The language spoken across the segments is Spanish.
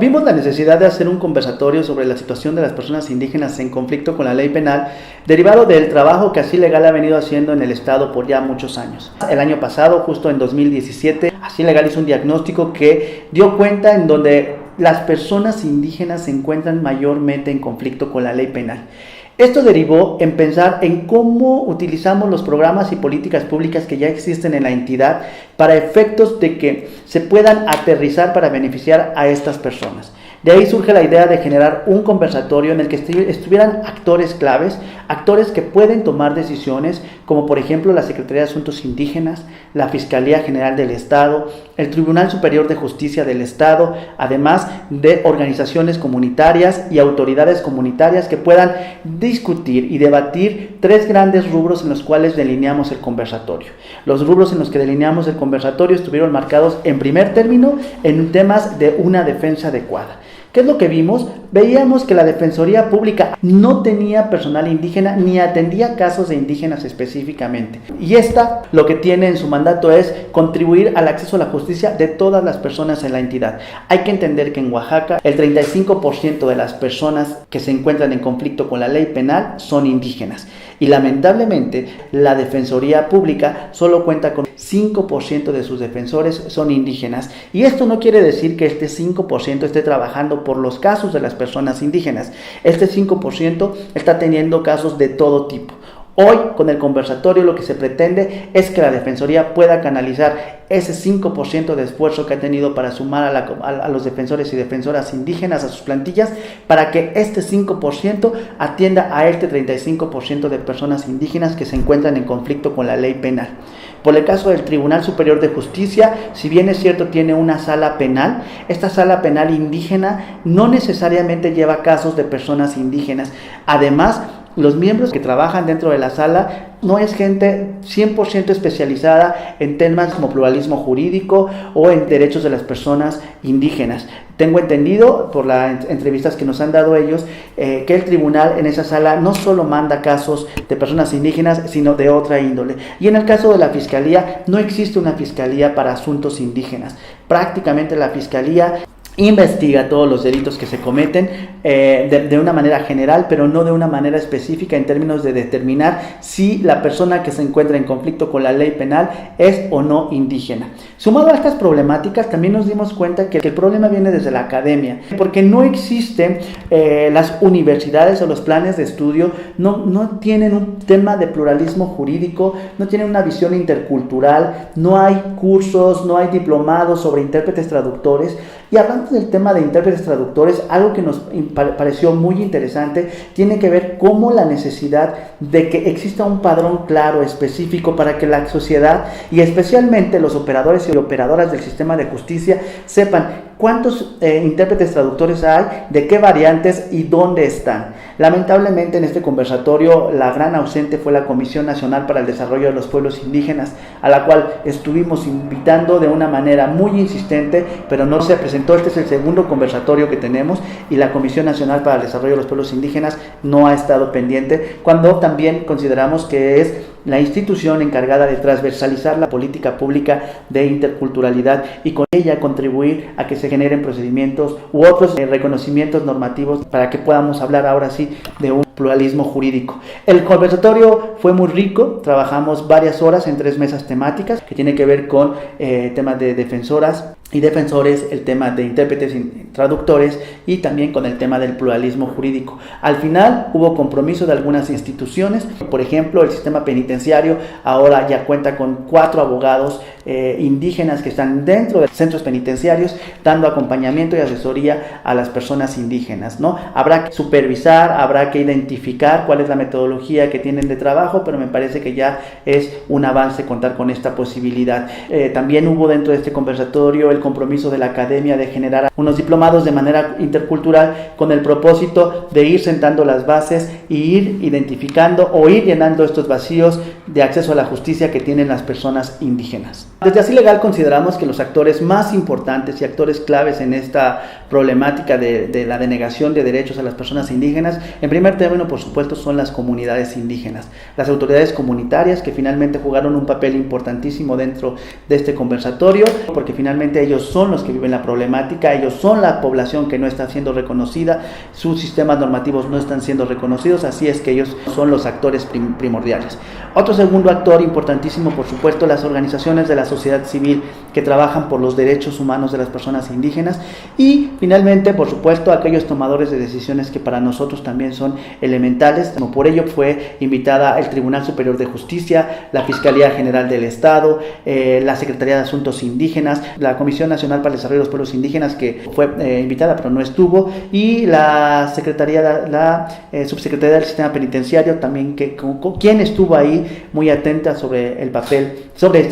Vimos la necesidad de hacer un conversatorio sobre la situación de las personas indígenas en conflicto con la ley penal, derivado del trabajo que Así Legal ha venido haciendo en el Estado por ya muchos años. El año pasado, justo en 2017, Así Legal hizo un diagnóstico que dio cuenta en donde las personas indígenas se encuentran mayormente en conflicto con la ley penal. Esto derivó en pensar en cómo utilizamos los programas y políticas públicas que ya existen en la entidad para efectos de que se puedan aterrizar para beneficiar a estas personas. De ahí surge la idea de generar un conversatorio en el que estuvieran actores claves, actores que pueden tomar decisiones, como por ejemplo la Secretaría de Asuntos Indígenas, la Fiscalía General del Estado, el Tribunal Superior de Justicia del Estado, además de organizaciones comunitarias y autoridades comunitarias que puedan discutir y debatir tres grandes rubros en los cuales delineamos el conversatorio. Los rubros en los que delineamos el conversatorio estuvieron marcados en primer término en temas de una defensa adecuada. ¿Qué es lo que vimos? Veíamos que la Defensoría Pública no tenía personal indígena ni atendía casos de indígenas específicamente. Y esta lo que tiene en su mandato es contribuir al acceso a la justicia de todas las personas en la entidad. Hay que entender que en Oaxaca el 35% de las personas que se encuentran en conflicto con la ley penal son indígenas. Y lamentablemente la Defensoría Pública solo cuenta con 5% de sus defensores son indígenas. Y esto no quiere decir que este 5% esté trabajando por los casos de las personas indígenas. Este 5% está teniendo casos de todo tipo. Hoy, con el conversatorio, lo que se pretende es que la Defensoría pueda canalizar ese 5% de esfuerzo que ha tenido para sumar a los defensores y defensoras indígenas a sus plantillas, para que este 5% atienda a este 35% de personas indígenas que se encuentran en conflicto con la ley penal. Por el caso del Tribunal Superior de Justicia, si bien es cierto tiene una sala penal, esta sala penal indígena no necesariamente lleva casos de personas indígenas. Además, los miembros que trabajan dentro de la sala no es gente 100% especializada en temas como pluralismo jurídico o en derechos de las personas indígenas. Tengo entendido por las entrevistas que nos han dado ellos que el tribunal en esa sala no solo manda casos de personas indígenas, sino de otra índole. Y en el caso de la Fiscalía, no existe una Fiscalía para asuntos indígenas. Prácticamente la Fiscalía investiga todos los delitos que se cometen de una manera general, pero no de una manera específica en términos de determinar si la persona que se encuentra en conflicto con la ley penal es o no indígena. Sumado a estas problemáticas, también nos dimos cuenta que el problema viene desde la academia, porque no existen las universidades o los planes de estudio, no tienen un tema de pluralismo jurídico, no tienen una visión intercultural, no hay cursos, no hay diplomados sobre intérpretes traductores. Y hablando del tema de intérpretes traductores, algo que nos pareció muy interesante tiene que ver cómo la necesidad de que exista un padrón claro, específico, para que la sociedad y especialmente los operadores y operadoras del sistema de justicia sepan cuántos intérpretes traductores hay, de qué variantes y dónde están. Lamentablemente en este conversatorio la gran ausente fue la Comisión Nacional para el Desarrollo de los Pueblos Indígenas, a la cual estuvimos invitando de una manera muy insistente, pero no se presentó. Este es el segundo conversatorio que tenemos y la Comisión Nacional para el Desarrollo de los Pueblos Indígenas no ha estado pendiente, cuando también consideramos que es la institución encargada de transversalizar la política pública de interculturalidad y con ella contribuir a que se generen procedimientos u otros reconocimientos normativos para que podamos hablar ahora sí de un pluralismo jurídico. El conversatorio fue muy rico, trabajamos varias horas en 3 mesas temáticas que tiene que ver con temas de defensoras y defensores, el tema de intérpretes y traductores y también con el tema del pluralismo jurídico. Al final hubo compromiso de algunas instituciones, por ejemplo el sistema penitenciario ahora ya cuenta con 4 abogados indígenas que están dentro de centros penitenciarios dando acompañamiento y asesoría a las personas indígenas, ¿no? Habrá que supervisar, habrá que identificar cuál es la metodología que tienen de trabajo, pero me parece que ya es un avance contar con esta posibilidad. También hubo dentro de este conversatorio el compromiso de la academia de generar unos diplomados de manera intercultural con el propósito de ir sentando las bases y ir identificando o ir llenando estos vacíos de acceso a la justicia que tienen las personas indígenas. Desde Así Legal consideramos que los actores más importantes y actores claves en esta problemática de la denegación de derechos a las personas indígenas, en primer término, por supuesto, son las comunidades indígenas, las autoridades comunitarias que finalmente jugaron un papel importantísimo dentro de este conversatorio, porque finalmente ellos ellos son los que viven la problemática, ellos son la población que no está siendo reconocida, sus sistemas normativos no están siendo reconocidos, así es que ellos son los actores primordiales. Otro segundo actor importantísimo, por supuesto, las organizaciones de la sociedad civil que trabajan por los derechos humanos de las personas indígenas, y finalmente, por supuesto, aquellos tomadores de decisiones que para nosotros también son elementales. Por ello fue invitada el Tribunal Superior de Justicia, la Fiscalía General del Estado, la Secretaría de Asuntos Indígenas, la Comisión Nacional para el Desarrollo de los Pueblos Indígenas, que fue invitada pero no estuvo, y la Subsecretaría del Sistema Penitenciario también, quien estuvo ahí muy atenta sobre el papel,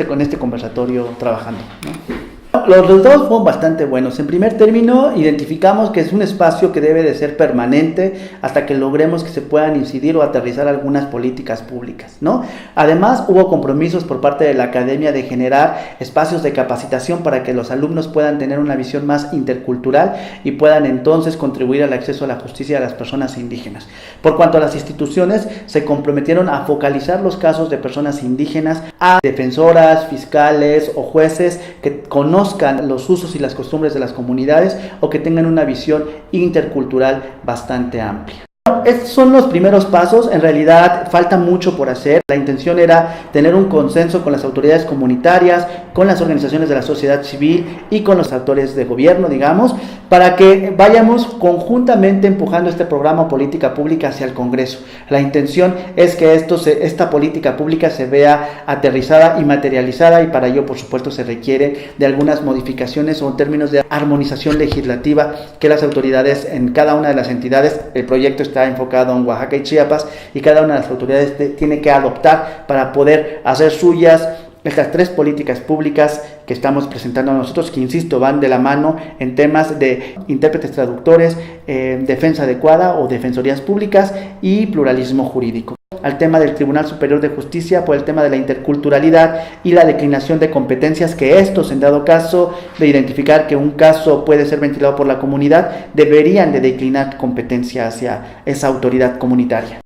con este conversatorio trabajando, ¿no? Los resultados fueron bastante buenos. En primer término, identificamos que es un espacio que debe de ser permanente hasta que logremos que se puedan incidir o aterrizar algunas políticas públicas, ¿no? Además, hubo compromisos por parte de la academia de generar espacios de capacitación para que los alumnos puedan tener una visión más intercultural y puedan entonces contribuir al acceso a la justicia de las personas indígenas. Por cuanto a las instituciones, se comprometieron a focalizar los casos de personas indígenas a defensoras, fiscales o jueces que conozcan los usos y las costumbres de las comunidades o que tengan una visión intercultural bastante amplia. Estos son los primeros pasos. En realidad falta mucho por hacer. La intención era tener un consenso con las autoridades comunitarias, con las organizaciones de la sociedad civil y con los actores de gobierno, digamos, para que vayamos conjuntamente empujando este programa o política pública hacia el Congreso. La intención es que esta política pública se vea aterrizada y materializada, y para ello, por supuesto, se requiere de algunas modificaciones o en términos de armonización legislativa que las autoridades en cada una de las entidades, el proyecto está enfocado en Oaxaca y Chiapas, y cada una de las autoridades tiene que adoptar para poder hacer suyas estas tres políticas públicas que estamos presentando nosotros, que insisto, van de la mano en temas de intérpretes traductores, defensa adecuada o defensorías públicas y pluralismo jurídico. Al tema del Tribunal Superior de Justicia por el tema de la interculturalidad y la declinación de competencias, que estos, en dado caso de identificar que un caso puede ser ventilado por la comunidad, deberían de declinar competencia hacia esa autoridad comunitaria.